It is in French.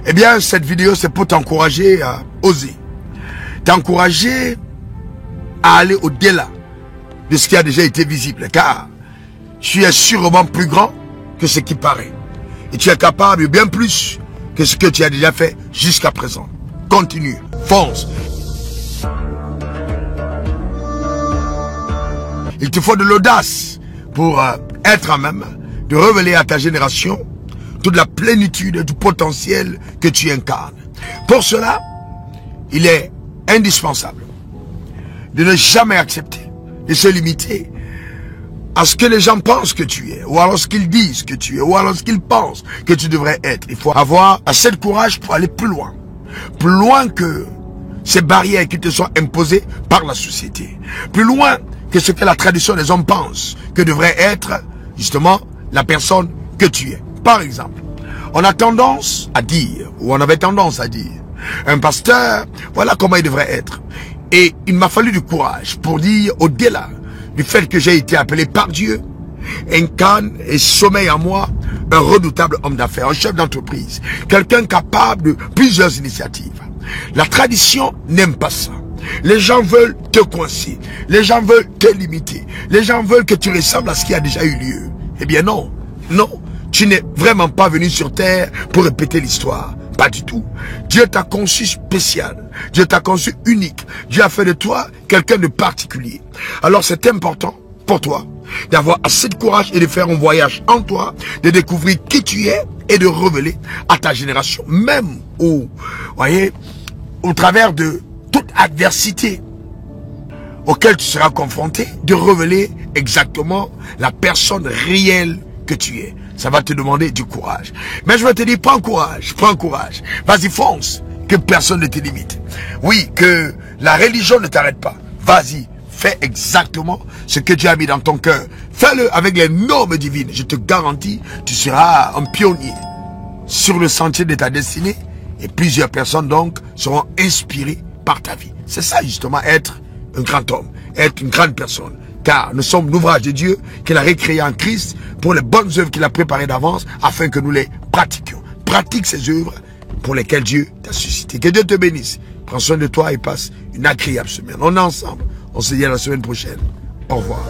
Eh bien, cette vidéo, c'est pour t'encourager à oser. T'encourager à aller au-delà de ce qui a déjà été visible. Car tu es sûrement plus grand que ce qui paraît. Et tu es capable de bien plus que ce que tu as déjà fait jusqu'à présent. Continue, fonce. Il te faut de l'audace pour être à même de révéler à ta génération toute la plénitude du potentiel que tu incarnes. Pour cela, il est indispensable de ne jamais accepter de se limiter à ce que les gens pensent que tu es, ou alors ce qu'ils disent que tu es, ou alors ce qu'ils pensent que tu devrais être. Il faut avoir assez de courage pour aller plus loin que ces barrières qui te sont imposées par la société, plus loin que ce que la tradition des hommes pense que devrait être justement la personne que tu es. Par exemple, on a tendance à dire, ou on avait tendance à dire, un pasteur, voilà comment il devrait être. Et il m'a fallu du courage pour dire, au-delà du fait que j'ai été appelé par Dieu, incarne et sommeille en moi un redoutable homme d'affaires, un chef d'entreprise, quelqu'un capable de plusieurs initiatives. La tradition n'aime pas ça. Les gens veulent te coincer, les gens veulent te limiter, les gens veulent que tu ressembles à ce qui a déjà eu lieu. Eh bien non, non, tu n'es vraiment pas venu sur terre pour répéter l'histoire. Pas du tout. Dieu t'a conçu spécial. Dieu t'a conçu unique. Dieu a fait de toi quelqu'un de particulier. Alors c'est important pour toi d'avoir assez de courage et de faire un voyage en toi, de découvrir qui tu es et de révéler à ta génération, même au travers de toute adversité auquel tu seras confronté, de révéler exactement la personne réelle que tu es. Ça va te demander du courage. Mais je vais te dire, prends courage, prends courage. Vas-y, fonce, que personne ne te limite. Oui, que la religion ne t'arrête pas. Vas-y, fais exactement ce que Dieu a mis dans ton cœur. Fais-le avec les normes divines. Je te garantis, tu seras un pionnier sur le sentier de ta destinée. Et plusieurs personnes donc seront inspirées par ta vie. C'est ça justement, être un grand homme, être une grande personne. Car nous sommes l'ouvrage de Dieu qu'il a recréé en Christ pour les bonnes œuvres qu'il a préparées d'avance afin que nous les pratiquions. Pratique ces œuvres pour lesquelles Dieu t'a suscité. Que Dieu te bénisse. Prends soin de toi et passe une agréable semaine. On est ensemble. On se dit à la semaine prochaine. Au revoir.